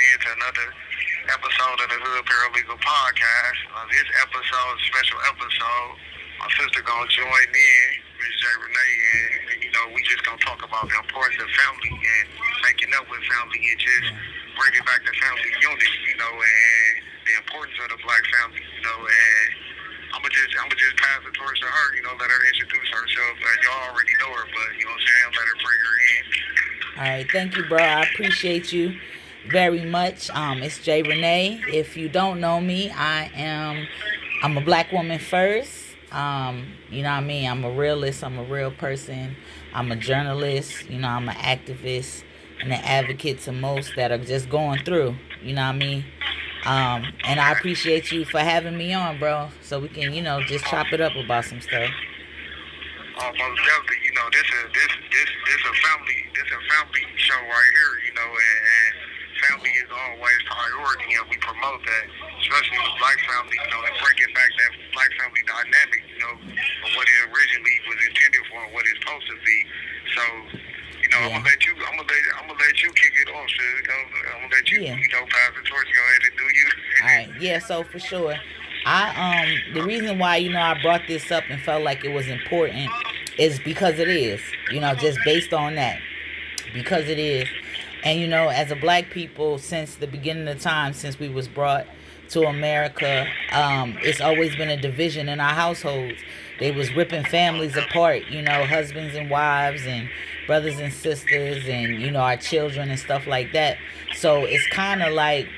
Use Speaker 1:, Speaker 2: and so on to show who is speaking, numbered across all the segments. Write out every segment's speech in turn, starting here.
Speaker 1: in to another episode of the Hood Paralegal Podcast. This episode, special episode, my sister gonna join in, Miss Jay Rene, and we just gonna talk about the importance of family and making up with family and just bringing back the family unit, and the importance of the black family, and I'm gonna just pass the torch to her, let her introduce herself. Y'all already know her, but you know what I'm saying, let her bring her in.
Speaker 2: All right, thank you, bro. I appreciate you very much. It's Jay Rene. If you don't know me, I'm a black woman first. You know what I mean? I'm a realist. I'm a real person. I'm a journalist. I'm an activist and an advocate to most that are just going through. You know what I mean? And I appreciate you for having me on, bro, so we can, just chop it up about some stuff.
Speaker 1: Most definitely, this a family show right here, and family is always priority, and we promote that, especially with black family, and bringing back that black family dynamic, of what it originally was intended for and what it's supposed to be. So, I'm gonna let you kick it off, sis. I'm gonna let you, pass the torch. Go ahead and do you.
Speaker 2: All right, yeah. So for sure, the reason why I brought this up and felt like it was important is because it is, just based on that, because it is. And as a black people, since the beginning of time, since we was brought to America, it's always been a division in our households. They was ripping families apart, husbands and wives and brothers and sisters and our children and stuff like that. So it's kind of like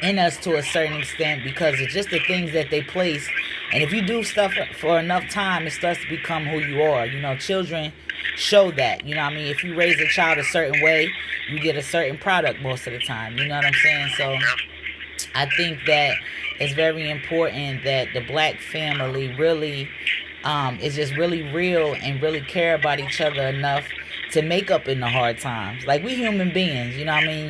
Speaker 2: in us to a certain extent because it's just the things that they place. And if you do stuff for enough time, it starts to become who you are. Children show that. If you raise a child a certain way, you get a certain product most of the time. You know what I'm saying? So I think that it's very important that the black family really is just really real and really care about each other enough to make up in the hard times. Like, we human beings, you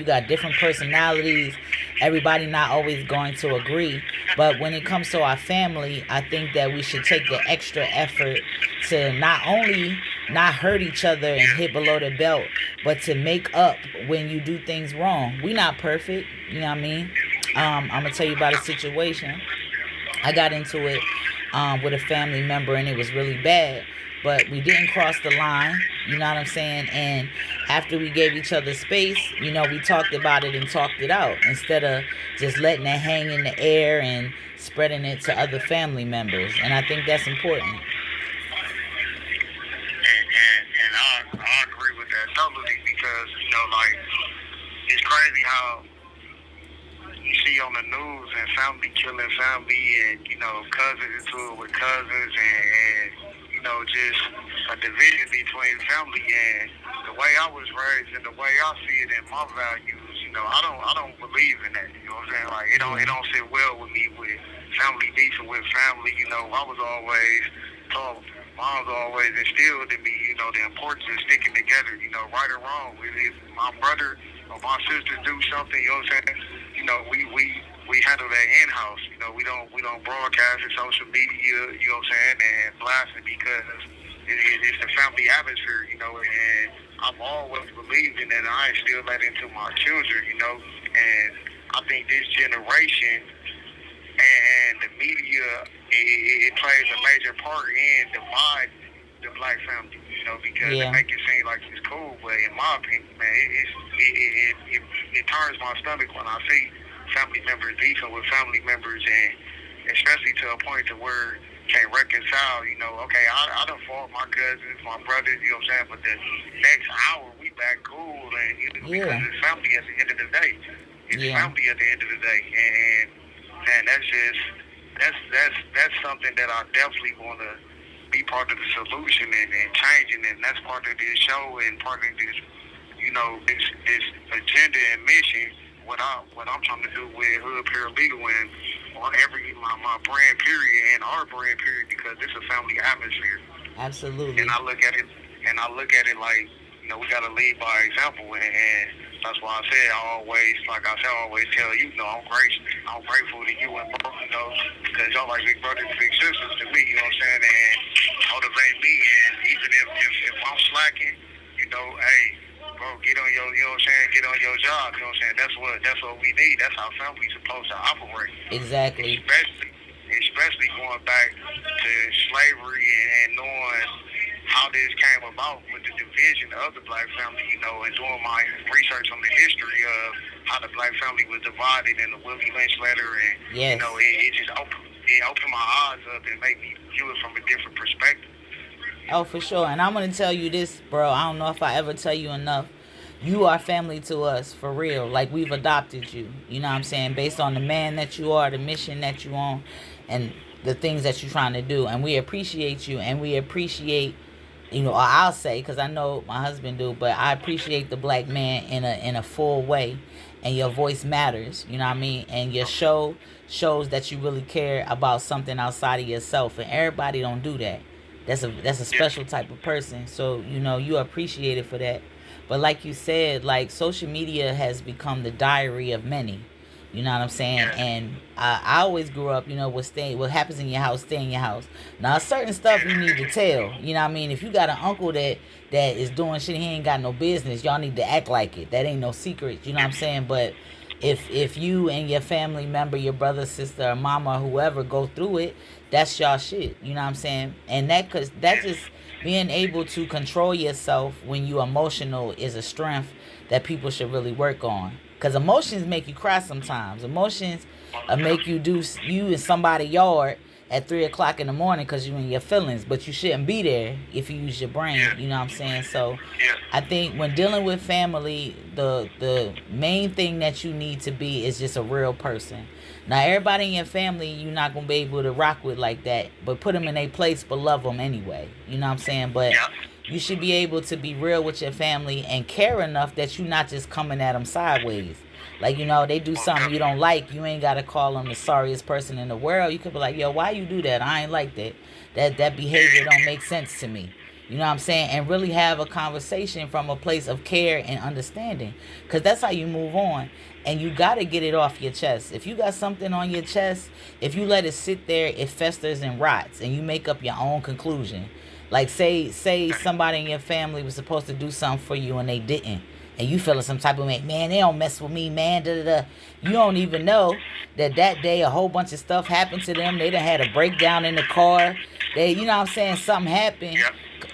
Speaker 2: got different personalities. Everybody not always going to agree. But when it comes to our family, I think that we should take the extra effort to not only not hurt each other and hit below the belt, but to make up when you do things wrong. We not perfect, you know what I mean? I'm going to tell you about a situation. I got into it with a family member, and it was really bad. But we didn't cross the line, you know what I'm saying? And after we gave each other space, we talked about it and talked it out instead of just letting it hang in the air and spreading it to other family members. And I think that's important.
Speaker 1: And I agree with that totally because, it's crazy how you see on the news and family killing family and, cousins into it with cousins and just a division between family. And the way I was raised and the way I see it in my values, I don't believe in that. You know what I'm saying? Like, it don't sit well with me with family beefing with family. I was always taught, mom's always instilled in me, the importance of sticking together, right or wrong. If my brother or my sister do something, you know what I'm saying? We handle that in-house. We don't broadcast it social media, you know what I'm saying, and blast it because it's the family atmosphere, and I've always believed in that, and I instill that into my children, and I think this generation and the media, it plays a major part in dividing the black family, because it make it seem like it's cool, but in my opinion, man, it turns my stomach when I see family members beefing with family members, and especially to a point to where can't reconcile, okay, I done fought my cousins, my brothers, you know what I'm saying, but the next hour we back cool, and because it's family at the end of the day. It's family at the end of the day, and that's something that I definitely want to be part of the solution and changing, and that's part of this show and part of this, this agenda and mission. What I'm trying to do with Hood Paralegal and on my brand period and our brand period, because it's a family atmosphere.
Speaker 2: Absolutely.
Speaker 1: And I look at it like, we gotta lead by example, and that's why I said I always tell you, I'm grateful to you and both, because y'all like big brothers and big sisters to me, you know what I'm saying, and motivate me. And even if I'm slacking, hey, bro. Get on your, you know what I'm saying? Get on your job. You know what I'm saying? That's what we need. That's how families supposed to operate.
Speaker 2: Exactly.
Speaker 1: Especially going back to slavery and knowing how this came about with the division of the black family, you know, and doing my research on the history of how the black family was divided in the Willie Lynch letter, and
Speaker 2: yes.
Speaker 1: You know, it just opened my eyes up and made me view it from a different perspective.
Speaker 2: Oh, for sure. And I'm going to tell you this, bro. I don't know if I ever tell you enough. You are family to us, for real. Like, we've adopted you. You know what I'm saying? Based on the man that you are, the mission that you on, and the things that you're trying to do. And we appreciate you. And we appreciate, you know, or I'll say, because I know my husband do, but I appreciate the black man in a full way. And your voice matters. You know what I mean? And your show shows that you really care about something outside of yourself. And everybody don't do that. That's a special type of person. So, you know, you appreciate it for that. But like you said, like, social media has become the diary of many. You know what I'm saying? And I always grew up, you know, what happens in your house, stay in your house. Now, certain stuff you need to tell. You know what I mean? If you got an uncle that is doing shit, he ain't got no business, y'all need to act like it. That ain't no secret. You know what I'm saying? But if you and your family member, your brother, sister, or mama, or whoever go through it, that's y'all shit. You know what I'm saying? And that just being able to control yourself when you emotional is a strength that people should really work on. Because emotions make you cry sometimes. Emotions make you do you in somebody's yard at 3 o'clock in the morning because you in your feelings. But you shouldn't be there if you use your brain. You know what I'm saying? So I think when dealing with family, the main thing that you need to be is just a real person. Now, everybody in your family, you're not going to be able to rock with like that. But put them in a place, but love them anyway. You know what I'm saying? But you should be able to be real with your family and care enough that you're not just coming at them sideways. Like, you know, they do something you don't like, you ain't got to call them the sorriest person in the world. You could be like, yo, why you do that? I ain't like that. That behavior don't make sense to me. You know what I'm saying? And really have a conversation from a place of care and understanding. Because that's how you move on. And you got to get it off your chest. If you got something on your chest, if you let it sit there, it festers and rots. And you make up your own conclusion. Like, say somebody in your family was supposed to do something for you and they didn't. And you feeling some type of, man, they don't mess with me, man, da-da-da. You don't even know that day a whole bunch of stuff happened to them. They done had a breakdown in the car. You know what I'm saying? Something happened.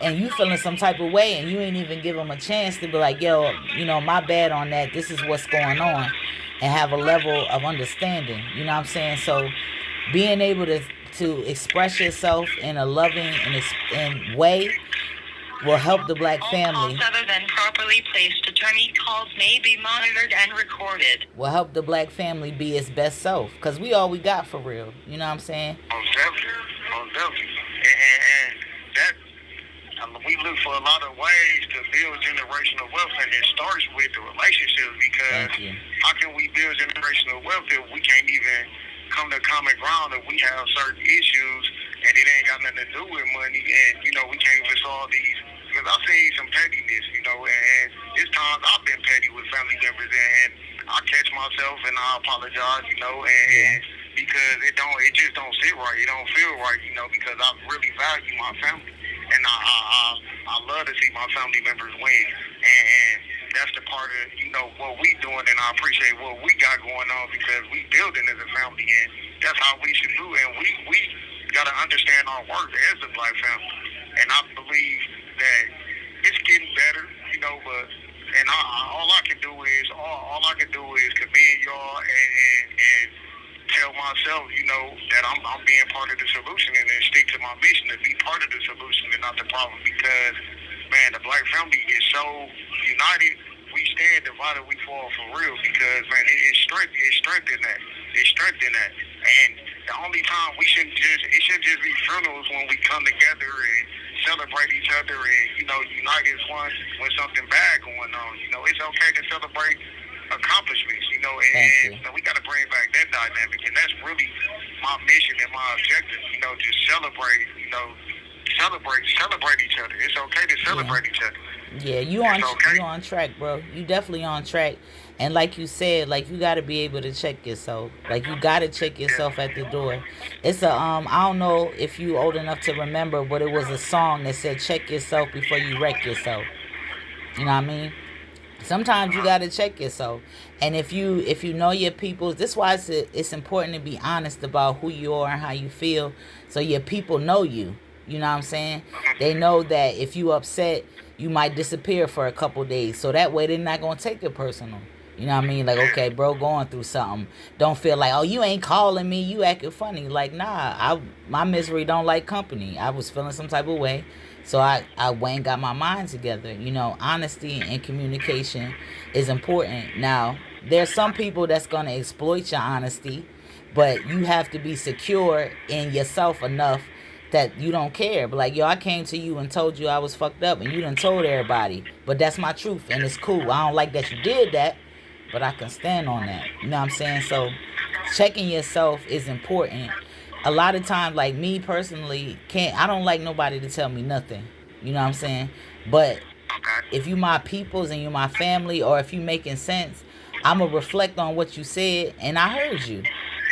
Speaker 2: And you feeling some type of way, and you ain't even give them a chance to be like, yo, you know, my bad on that. This is what's going on. And have a level of understanding. You know what I'm saying? So being able to express yourself in a loving and way will help the black family.
Speaker 3: All calls other than properly placed attorney calls may be monitored and recorded.
Speaker 2: Will help the black family be its best self. Because we all we got for real. You know what I'm saying?
Speaker 1: Most definitely. And that, we look for a lot of ways to build generational wealth, and it starts with the relationships, because how can we build generational wealth if we can't even come to common ground if we have certain issues and it ain't got nothing to do with money, and, you know, we can't even solve these? Because I've seen some pettiness, you know, and it's times I've been petty with family members, and I catch myself and I apologize, you know, and because it just don't sit right, it don't feel right, you know, because I really value my family, and I love to see my family members win, and that's the part of, you know, what we doing, and I appreciate what we got going on, because we building as a family, and that's how we should do, and we got to understand our worth as a black family, and I believe that it's getting better, you know, but, and all I can do is commend y'all and tell myself, you know, that I'm being part of the solution, and then stick to my mission to be part of the solution and not the problem, because, man, the black family is so united. We stand divided, we fall for real, because, man, it's strength in that. It's strength in that. And the only time it shouldn't just be funerals when we come together and celebrate each other and, you know, unite as one when something bad going on. You know, it's okay to celebrate accomplishments, you know, and we got to bring back that dynamic, and that's really my mission and my objective, you know, just celebrate, you know, celebrate each other. It's okay to celebrate each other.
Speaker 2: Yeah, you on track, bro. You definitely on track. And like you said, like, you got to be able to check yourself. Like, you got to check yourself at the door. It's a I don't know if you old enough to remember, but it was a song that said check yourself before you wreck yourself. You know what I mean? Sometimes you gotta check yourself, and if you know your people, this is why it's important to be honest about who you are and how you feel, so your people know you. You know what I'm saying? They know that if you upset, you might disappear for a couple days, so that way they're not gonna take it personal. You know what I mean? Like, okay, bro, going through something. Don't feel like, oh, you ain't calling me, you acting funny. Like, nah, my misery don't like company. I was feeling some type of way. So I went and got my mind together. You know, honesty and communication is important. Now, there's some people that's going to exploit your honesty, but you have to be secure in yourself enough that you don't care. But like, yo, I came to you and told you I was fucked up, and you done told everybody. But that's my truth, and it's cool. I don't like that you did that, but I can stand on that. You know what I'm saying? So checking yourself is important. A lot of times, like me personally, I don't like nobody to tell me nothing. You know what I'm saying? But if you my peoples and you my family, or if you making sense, I'ma reflect on what you said, and I heard you,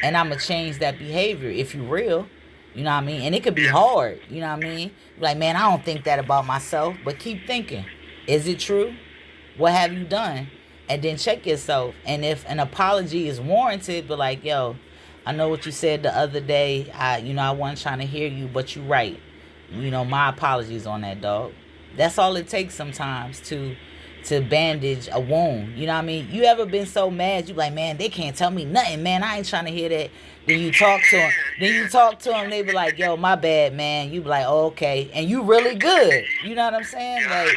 Speaker 2: and I'ma change that behavior if you real. You know what I mean? And it could be hard. You know what I mean? Like, man, I don't think that about myself, but keep thinking. Is it true? What have you done? And then check yourself. And if an apology is warranted, but like, yo, I know what you said the other day. I wasn't trying to hear you, but you right. You know, my apologies on that, dog. That's all it takes sometimes to bandage a wound. You know what I mean? You ever been so mad, you like, man, they can't tell me nothing, man. I ain't trying to hear that. Then you talk to them. They be like, yo, my bad, man. You be like, oh, okay. And you really good. You know what I'm saying? Like,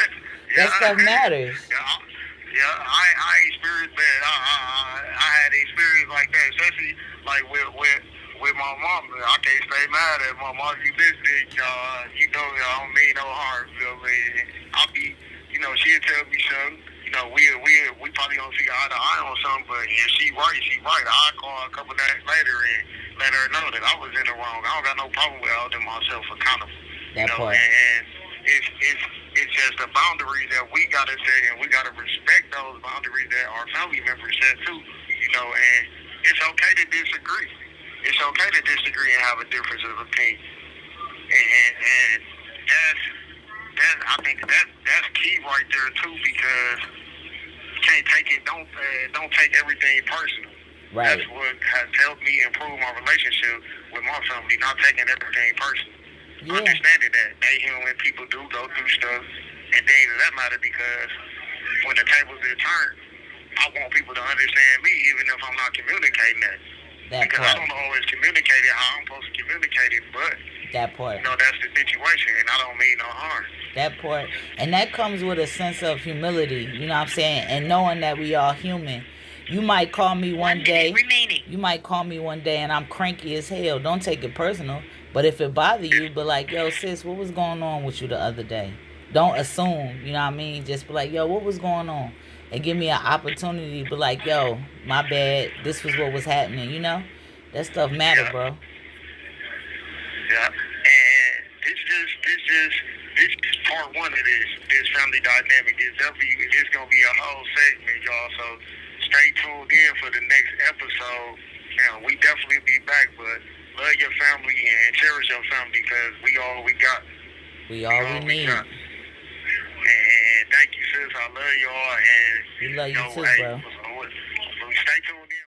Speaker 2: that stuff matters.
Speaker 1: Yeah, I experienced that. I had experience like that, especially like with my mom. I can't stay mad at my mom. You listening, you know I don't mean no harm. You know what I mean? I'll be, she'll tell me something. We probably don't see eye to eye on something, but if she right. I'll call a couple days later and let her know that I was in the wrong. I don't got no problem with holding myself accountable.
Speaker 2: That part.
Speaker 1: And it's just the boundaries that we gotta set, and we gotta respect those boundaries that our family members set too. And it's okay to disagree. It's okay to disagree and have a difference of opinion. And I think that's key right there too, because you can't take it. Don't take everything personal.
Speaker 2: Right.
Speaker 1: That's what has helped me improve my relationship with my family. Not taking everything personal. Yeah. Understanding that human people do go through stuff and things of that matter, because when the tables are turned, I want people to understand me, even if I'm not communicating that. Because I don't always communicate it how I'm supposed to communicate it, but
Speaker 2: that part.
Speaker 1: That's the situation, and I don't mean no harm.
Speaker 2: That part. And that comes with a sense of humility, you know what I'm saying? And knowing that we all human. You might call me one day. And I'm cranky as hell. Don't take it personal. But if it bother you, but like, yo, sis, what was going on with you the other day? Don't assume, you know what I mean? Just be like, yo, what was going on? And give me an opportunity to be like, yo, my bad. This was what was happening, you know? That stuff matter, bro.
Speaker 1: Yeah. And this is part one of this family dynamic. It's going to be a whole segment, y'all. So stay tuned in for the next episode. Now, we definitely be back, but love your family and cherish your family, because we all we got.
Speaker 2: We all we need.
Speaker 1: And thank you, sis. I love y'all. And
Speaker 2: we love you too, bro.